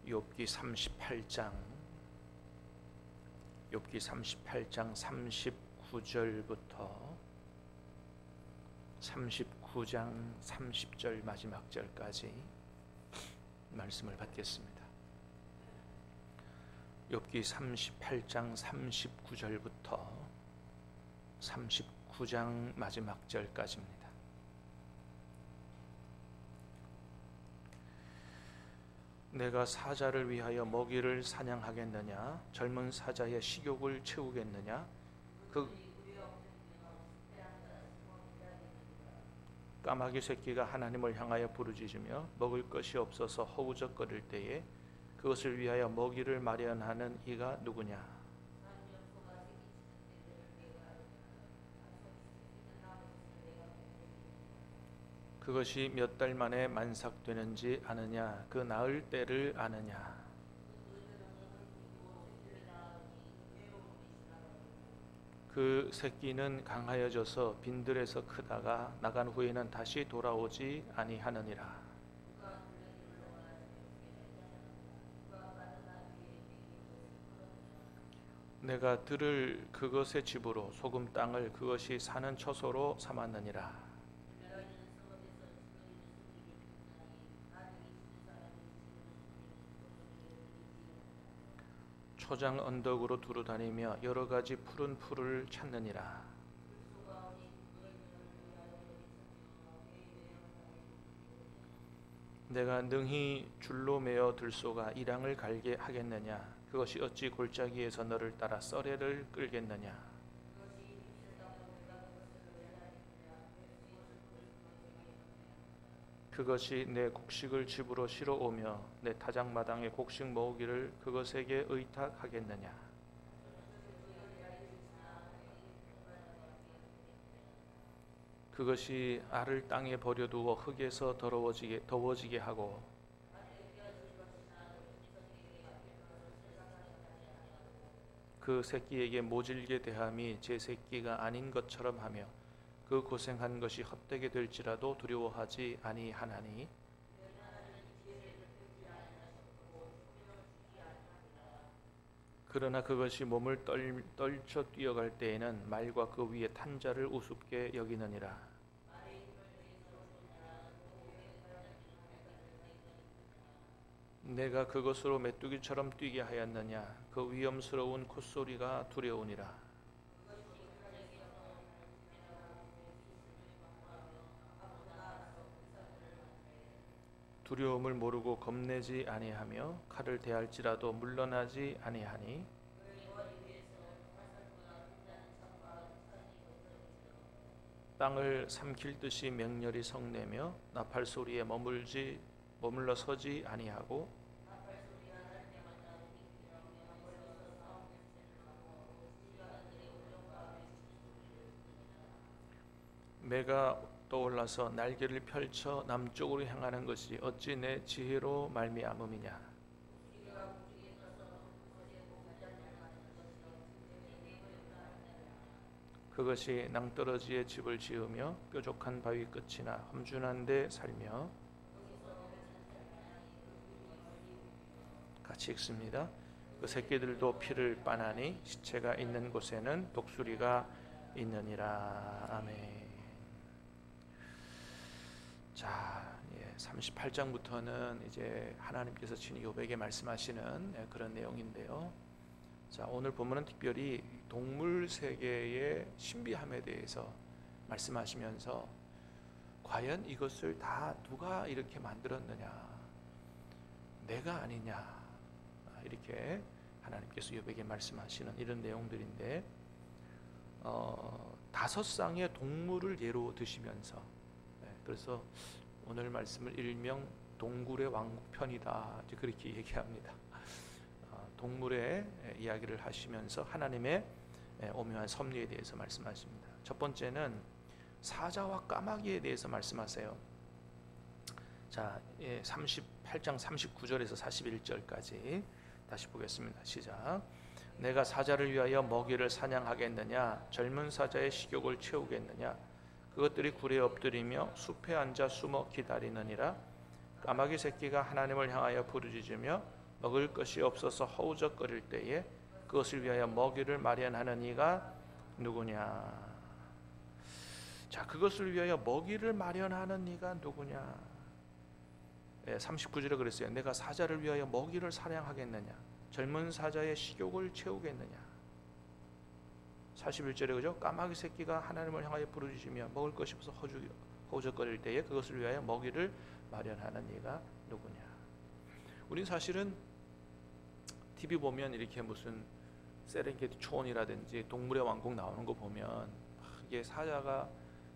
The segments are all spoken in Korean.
욥기 38장 39절부터 39장 30절 마지막 절까지 말씀을 받겠습니다. 욥기 38장 39절부터 39장 마지막 절까지입니다. 내가 사자를 위하여 먹이를 사냥하겠느냐? 젊은 사자의 식욕을 채우겠느냐? 까마귀 새끼가 하나님을 향하여 부르짖으며 먹을 것이 없어서 허우적거릴 때에 그것을 위하여 먹이를 마련하는 이가 누구냐? 그것이 몇 달 만에 만삭되는지 아느냐? 그 낳을 때를 아느냐? 그 새끼는 강하여져서 빈들에서 크다가 나간 후에는 다시 돌아오지 아니하느니라. 내가 들을 그것의 집으로 소금 땅을 그것이 사는 처소로 삼았느니라. 초장 언덕으로 두루 다니며 여러 가지 푸른 풀을 찾느니라. 내가 능히 줄로 매어 들소가 이랑을 갈게 하겠느냐? 그것이 어찌 골짜기에서 너를 따라 썰애를 끌겠느냐? 그것이 내 곡식을 집으로 실어오며 내 타작마당에 곡식 모으기를 그것에게 의탁하겠느냐? 그것이 알을 땅에 버려두어 흙에서 더워지게 하고 그 새끼에게 모질게 대함이 제 새끼가 아닌 것처럼 하며 그 고생한 것이 헛되게 될지라도 두려워하지 아니하나니 그러나 그것이 몸을 떨쳐 뛰어갈 때에는 말과 그 위에 탄 자를 우습게 여기느니라. 내가 그것으로 메뚜기처럼 뛰게 하였느냐? 그 위험스러운 콧소리가 두려우니라. 두려움을 모르고 겁내지 아니하며 칼을 대할지라도 물러나지 아니하니 땅을 삼킬 듯이 맹렬히 성내며 나팔 소리에 머물러 서지 아니하고 매가 떠올라서 날개를 펼쳐 남쪽으로 향하는 것이 어찌 내 지혜로 말미암음이냐? 그것이 낭떠러지에 집을 지으며 뾰족한 바위 끝이나 험준한 데 살며 같이 읽습니다. 그 새끼들도 피를 빠나니 시체가 있는 곳에는 독수리가 있느니라. 아멘. 자, 38장부터는 이제 하나님께서 친히 욥에게 말씀하시는 그런 내용인데요. 자, 오늘 본문은 특별히 동물 세계의 신비함에 대해서 말씀하시면서 과연 이것을 다 누가 이렇게 만들었느냐? 내가 아니냐? 이렇게 하나님께서 욥에게 말씀하시는 이런 내용들인데 5쌍의 동물을 예로 드시면서 그래서 오늘 말씀을 일명 동굴의 왕국편이다 그렇게 얘기합니다. 동물의 이야기를 하시면서 하나님의 오묘한 섭리에 대해서 말씀하십니다. 첫 번째는 사자와 까마귀에 대해서 말씀하세요. 자, 38장 39절에서 41절까지 다시 보겠습니다. 시작. 내가 사자를 위하여 먹이를 사냥하겠느냐? 젊은 사자의 식욕을 채우겠느냐? 그것들이 굴에 엎드리며 숲에 앉아 숨어 기다리느니라. 까마귀 새끼가 하나님을 향하여 부르짖으며 먹을 것이 없어서 허우적거릴 때에 그것을 위하여 먹이를 마련하는 이가 누구냐. 자, 그것을 위하여 먹이를 마련하는 이가 누구냐. 39절에 그랬어요. 내가 사자를 위하여 먹이를 사냥하겠느냐, 젊은 사자의 식욕을 채우겠느냐. 41절에 그죠? 까마귀 새끼가 하나님을 향하여 부르짖으며 먹을 것이 없어 허우적거릴 때에 그것을 위하여 먹이를 마련하는 이가 누구냐. 우린 사실은 TV 보면 이렇게 무슨 세렝게티 초원이라든지 동물의 왕국 나오는 거 보면 이게 사자가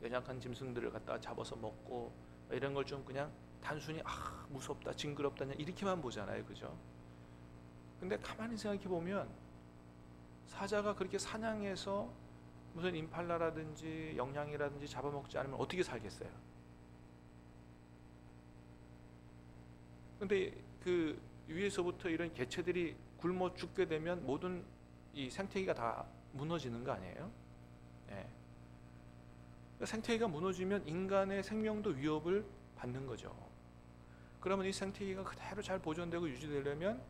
연약한 짐승들을 갖다가 잡아서 먹고 이런 걸 좀 그냥 단순히 무섭다, 징그럽다 이렇게만 보잖아요, 그죠? 근데 가만히 생각해 보면 사자가 그렇게 사냥해서 무슨 임팔라라든지 영양이라든지 잡아먹지 않으면 어떻게 살겠어요? 근데 그 위에서부터 이런 개체들이 굶어 죽게 되면 모든 이 생태계가 다 무너지는 거 아니에요? 네. 생태계가 무너지면 인간의 생명도 위협을 받는 거죠. 그러면 이 생태계가 그대로 잘 보존되고 유지되려면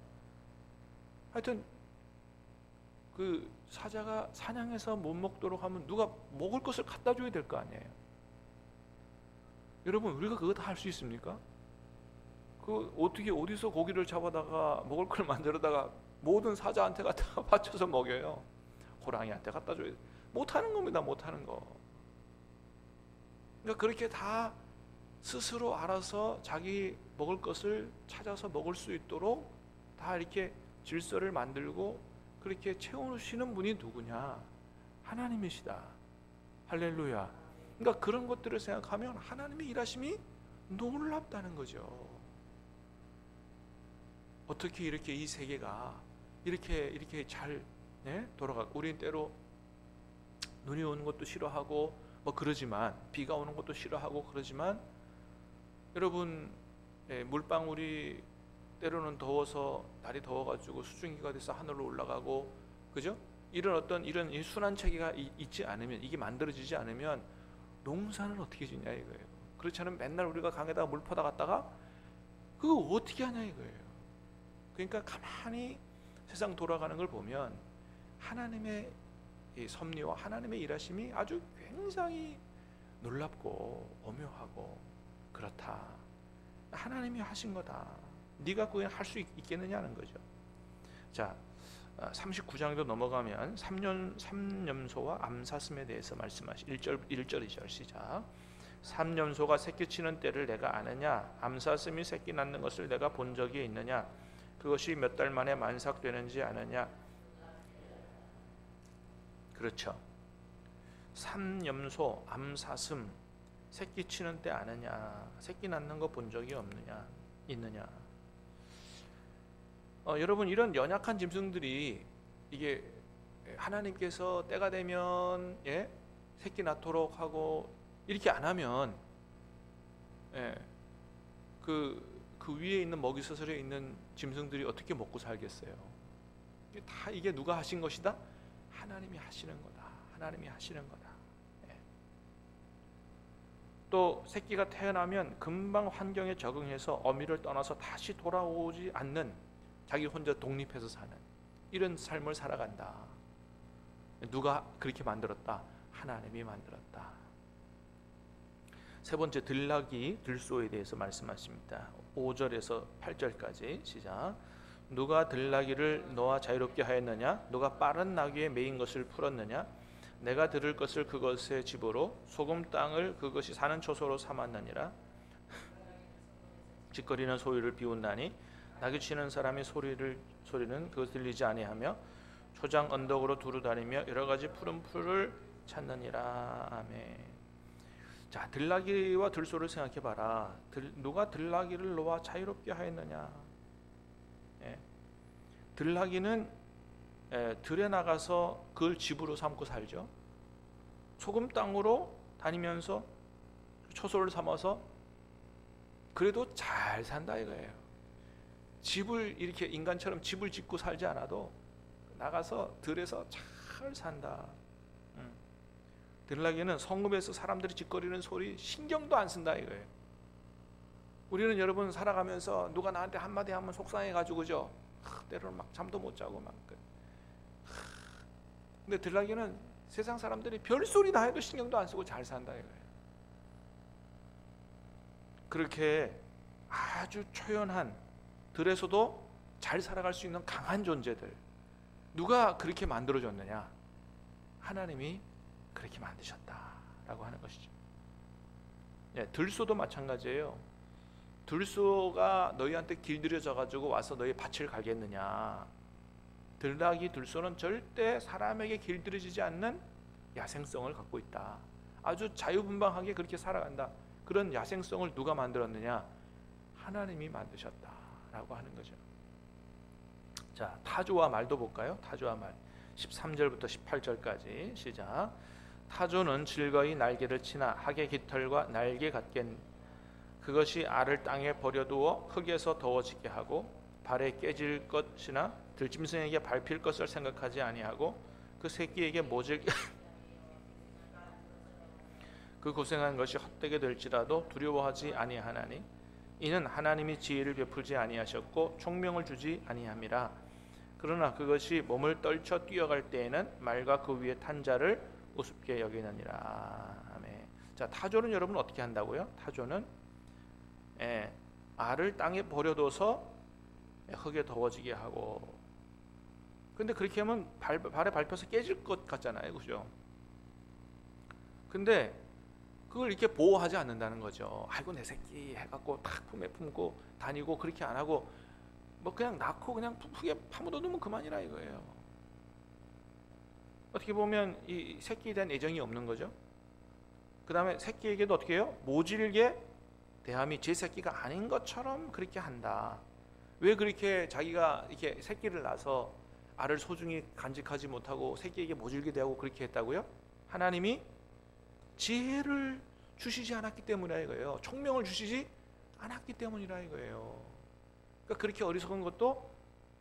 하여튼 그 사자가 사냥해서 못 먹도록 하면 누가 먹을 것을 갖다 줘야 될 거 아니에요. 여러분, 우리가 그거 다 할 수 있습니까? 그 어떻게 어디서 고기를 잡아다가 먹을 걸 만들어다가 모든 사자한테 갖다가 바쳐서 먹여요. 호랑이한테 갖다 줘야 돼. 못하는 겁니다. 못하는 거. 그러니까 그렇게 다 스스로 알아서 자기 먹을 것을 찾아서 먹을 수 있도록 다 이렇게 질서를 만들고 그렇게 채우시는 분이 누구냐? 하나님이시다. 할렐루야. 그러니까 그런 것들을 생각하면 하나님의 일하심이 놀랍다는 거죠. 어떻게 이렇게 이 세계가 이렇게 잘 돌아가? 우리는 때로 눈이 오는 것도 싫어하고 뭐 그러지만, 비가 오는 것도 싫어하고 그러지만, 여러분 물방울이 때로는 더워서 날이 더워가지고 수증기가 돼서 하늘로 올라가고, 그죠? 이런 이 순환 체계가 있지 않으면, 이게 만들어지지 않으면 농사는 어떻게 짓냐 이거예요. 그렇지 않으면 맨날 우리가 강에다가 물 퍼다 갔다가 그거 어떻게 하냐 이거예요. 그러니까 가만히 세상 돌아가는 걸 보면 하나님의 이 섭리와 하나님의 일하심이 아주 굉장히 놀랍고 오묘하고 그렇다. 하나님이 하신 거다. 네가 그걸 할 수 있겠느냐는 거죠. 자, 39장도 넘어가면 삼염소와 암사슴에 대해서 말씀하시 1절이죠. 시작. 삼염소가 새끼치는 때를 내가 아느냐? 암사슴이 새끼 낳는 것을 내가 본 적이 있느냐? 그것이 몇 달 만에 만삭되는지 아느냐? 그렇죠. 삼염소, 암사슴 새끼치는 때 아느냐? 새끼 낳는 거 본 적이 없느냐? 있느냐? 여러분, 이런 연약한 짐승들이 이게 하나님께서 때가 되면 새끼 낳도록 하고 이렇게 안 하면 그 위에 있는 먹이사슬에 있는 짐승들이 어떻게 먹고 살겠어요? 다 이게 누가 하신 것이다? 하나님이 하시는 거다. 하나님이 하시는 거다. 또 새끼가 태어나면 금방 환경에 적응해서 어미를 떠나서 다시 돌아오지 않는, 자기 혼자 독립해서 사는 이런 삶을 살아간다. 누가 그렇게 만들었다? 하나님이 만들었다. 세 번째, 들나귀, 들소에 대해서 말씀하십니다. 5절에서 8절까지 시작. 누가 들나귀를 너와 자유롭게 하였느냐? 누가 빠른 나귀에 매인 것을 풀었느냐? 내가 들을 것을 그것의 집으로, 소금 땅을 그것이 사는 초소로 삼았느니라. 짓거리는 소리를 비웃나니 나귀 치는 사람의 소리는 그것 들리지 아니하며 초장 언덕으로 두루 다니며 여러 가지 푸른 풀을 찾느니라. 아멘. 자, 들나귀와 들소를 생각해 봐라. 누가 들나귀를 너와 자유롭게 하였느냐? 들나귀는 들에 나가서 그걸 집으로 삼고 살죠. 소금 땅으로 다니면서 초소를 삼아서 그래도 잘 산다 이거예요. 집을 이렇게 인간처럼 집을 짓고 살지 않아도 나가서 들에서 잘 산다. 들나귀는 성읍에서 사람들이 짓거리는 소리 신경도 안 쓴다 이거예요. 우리는 여러분 살아가면서 누가 나한테 한마디 하면 속상해가지고 그죠? 때로는 막 잠도 못 자고 막. 근데 들락이는 세상 사람들이 별소리 다 해도 신경도 안 쓰고 잘 산다 이거예요. 그렇게 아주 초연한 들에서도 잘 살아갈 수 있는 강한 존재들, 누가 그렇게 만들어줬느냐? 하나님이 그렇게 만드셨다라고 하는 것이죠. 예, 들소도 마찬가지예요. 들소가 너희한테 길들여져 가지고 와서 너희 밭을 갈겠느냐? 들락이 들소는 절대 사람에게 길들여지지 않는 야생성을 갖고 있다. 아주 자유분방하게 그렇게 살아간다. 그런 야생성을 누가 만들었느냐? 하나님이 만드셨다라고 하는 거죠. 자, 타조와 말도 볼까요? 타조와 말 13절부터 18절까지 시작. 타조는 즐거이 날개를 치나 학의 깃털과 날개 같겠. 그것이 알을 땅에 버려두어 흙에서 더워지게 하고 발에 깨질 것이나 들짐승에게 밟힐 것을 생각하지 아니하고 그 새끼에게 모질게 그 고생한 것이 헛되게 될지라도 두려워하지 아니하나니 이는 하나님이 지혜를 베풀지 아니하셨고 총명을 주지 아니함이라. 그러나 그것이 몸을 떨쳐 뛰어갈 때에는 말과 그 위에 탄 자를 우습게 여기느니라. 아멘. 자, 타조는 여러분 어떻게 한다고요? 타조는 알을 땅에 버려둬서 흙에 더워지게 하고. 근데 그렇게 하면 발에 밟혀서 깨질 것 같잖아요, 그죠? 근데 그걸 이렇게 보호하지 않는다는 거죠. 아이고 내 새끼 해갖고 탁 품에 품고 다니고 그렇게 안 하고 뭐 그냥 낳고 그냥 푹에 파묻어 두면 그만이라 이거예요. 어떻게 보면 이 새끼에 대한 애정이 없는 거죠. 그 다음에 새끼에게도 어떻게 해요? 모질게 대함이 제 새끼가 아닌 것처럼 그렇게 한다. 왜 그렇게 자기가 이렇게 새끼를 낳아서 알을 소중히 간직하지 못하고 새끼에게 모질게 대하고 그렇게 했다고요? 하나님이 지혜를 주시지 않았기 때문이라 이거예요. 총명을 주시지 않았기 때문이라 이거예요. 그러니까 그렇게 어리석은 것도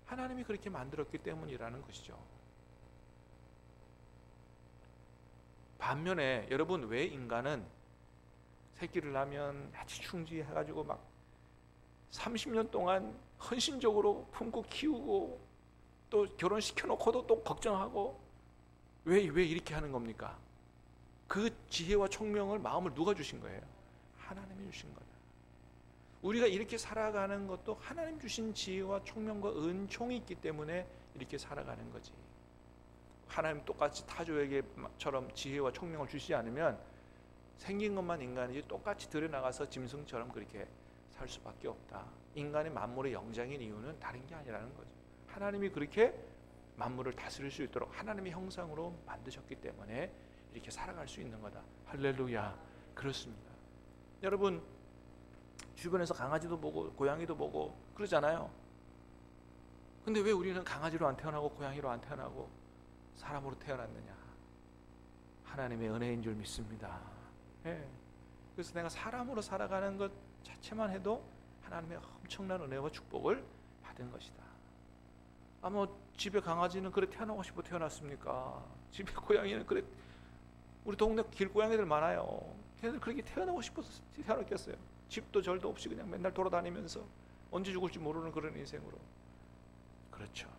하나님이 그렇게 만들었기 때문이라는 것이죠. 반면에 여러분, 왜 인간은 새끼를 낳으면 해치충지 해가지고 막 30년 동안 헌신적으로 품고 키우고 또 결혼시켜놓고도 또 걱정하고 왜 이렇게 하는 겁니까? 그 지혜와 총명을 마음을 누가 주신 거예요? 하나님이 주신 거다. 우리가 이렇게 살아가는 것도 하나님 주신 지혜와 총명과 은총이 있기 때문에 이렇게 살아가는 거지. 하나님 똑같이 타조에게처럼 지혜와 총명을 주시지 않으면 생긴 것만 인간이지 똑같이 들여나가서 짐승처럼 그렇게 살 수밖에 없다. 인간의 만물의 영장인 이유는 다른 게 아니라는 거죠. 하나님이 그렇게 만물을 다스릴 수 있도록 하나님의 형상으로 만드셨기 때문에 이렇게 살아갈 수 있는 거다. 할렐루야. 그렇습니다. 여러분, 주변에서 강아지도 보고 고양이도 보고 그러잖아요. 근데 왜 우리는 강아지로 안 태어나고 고양이로 안 태어나고 사람으로 태어났느냐? 하나님의 은혜인 줄 믿습니다. 예. 그래서 내가 사람으로 살아가는 것 자체만 해도 하나님의 엄청난 은혜와 축복을 받은 것이다. 뭐 집에 강아지는 그래 태어나고 싶어 태어났습니까? 집에 고양이는 그래, 우리 동네 길고양이들 많아요. 걔네들 그렇게 태어나고 싶어서 태어났겠어요? 집도 절도 없이 그냥 맨날 돌아다니면서 언제 죽을지 모르는 그런 인생으로. 그렇죠.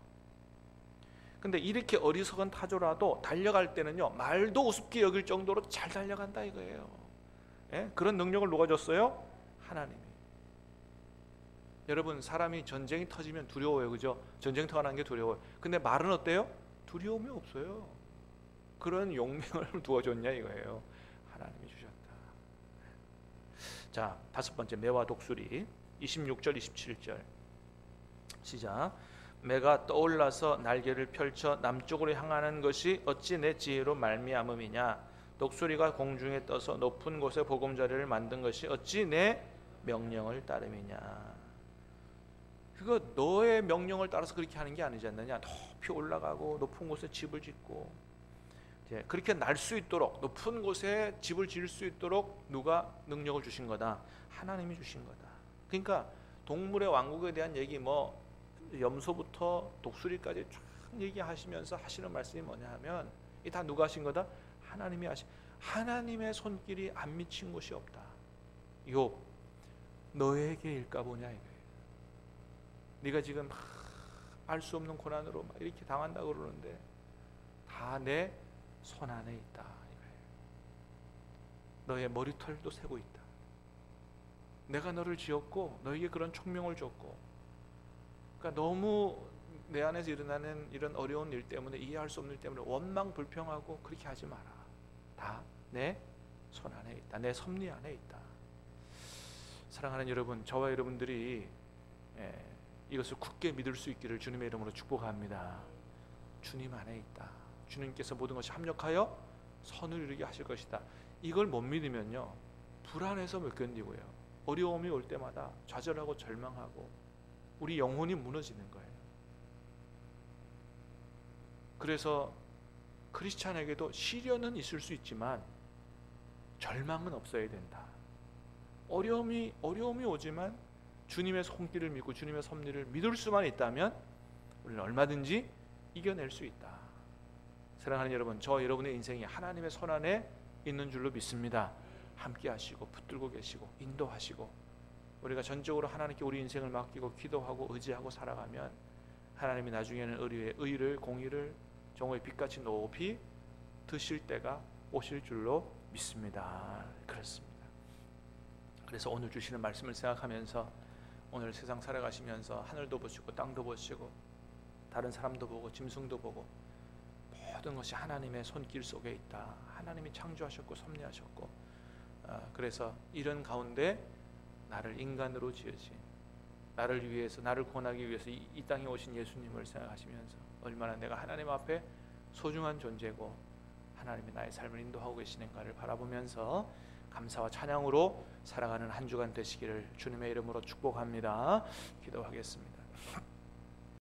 근데 이렇게 어리석은 타조라도 달려갈 때는요, 말도 우습게 여길 정도로 잘 달려간다 이거예요. 예? 그런 능력을 누가 줬어요? 하나님이. 여러분, 사람이 전쟁이 터지면 두려워요, 그죠? 전쟁터가 나는 게 두려워요. 근데 말은 어때요? 두려움이 없어요. 그런 용맹을 누가 줬냐 이거예요. 하나님이 주셨다. 자, 다섯 번째, 매와 독수리 26절 27절 시작. 매가 떠올라서 날개를 펼쳐 남쪽으로 향하는 것이 어찌 내 지혜로 말미암음이냐? 독수리가 공중에 떠서 높은 곳에 보금자리를 만든 것이 어찌 내 명령을 따름이냐? 그거 너의 명령을 따라서 그렇게 하는 게 아니지 않느냐? 높이 올라가고 높은 곳에 집을 짓고 그렇게 날 수 있도록 높은 곳에 집을 지을 수 있도록 누가 능력을 주신 거다? 하나님이 주신 거다. 그러니까 동물의 왕국에 대한 얘기 뭐 염소부터 독수리까지 쫙 얘기하시면서 하시는 말씀이 뭐냐 하면 이 다 누가 하신 거다? 하나님이 하신. 하나님의 손길이 안 미친 곳이 없다. 욥 너에게일까 보냐 이거예요. 네가 지금 알 수 없는 고난으로 막 이렇게 당한다고 그러는데 다 내 손 안에 있다 이거예요. 너의 머리털도 세고 있다. 내가 너를 지었고 너에게 그런 총명을 줬고, 그러니까 너무 내 안에서 일어나는 이런 어려운 일 때문에, 이해할 수 없는 일 때문에 원망 불평하고 그렇게 하지 마라. 다 내 손 안에 있다. 내 섭리 안에 있다. 사랑하는 여러분, 저와 여러분들이 이것을 굳게 믿을 수 있기를 주님의 이름으로 축복합니다. 주님 안에 있다. 주님께서 모든 것이 합력하여 선을 이루게 하실 것이다. 이걸 못 믿으면요, 불안해서 못 견디고요, 어려움이 올 때마다 좌절하고 절망하고 우리 영혼이 무너지는 거예요. 그래서 크리스찬에게도 시련은 있을 수 있지만 절망은 없어야 된다. 어려움이 오지만 주님의 손길을 믿고 주님의 섭리를 믿을 수만 있다면 우리는 얼마든지 이겨낼 수 있다. 사랑하는 여러분, 저 여러분의 인생이 하나님의 손 안에 있는 줄로 믿습니다. 함께 하시고 붙들고 계시고 인도하시고, 우리가 전적으로 하나님께 우리 인생을 맡기고 기도하고 의지하고 살아가면 하나님이 나중에는 의를 공의를 정오의 빛같이 높이 드실 때가 오실 줄로 믿습니다. 그렇습니다. 그래서 오늘 주시는 말씀을 생각하면서 오늘 세상 살아가시면서 하늘도 보시고 땅도 보시고 다른 사람도 보고 짐승도 보고 모든 것이 하나님의 손길 속에 있다. 하나님이 창조하셨고 섭리하셨고, 그래서 이런 가운데 나를 인간으로 지으신, 나를 위해서, 나를 구원하기 위해서 이 땅에 오신 예수님을 생각하시면서 얼마나 내가 하나님 앞에 소중한 존재고 하나님이 나의 삶을 인도하고 계시는가를 바라보면서 감사와 찬양으로 살아가는 한 주간 되시기를 주님의 이름으로 축복합니다. 기도하겠습니다.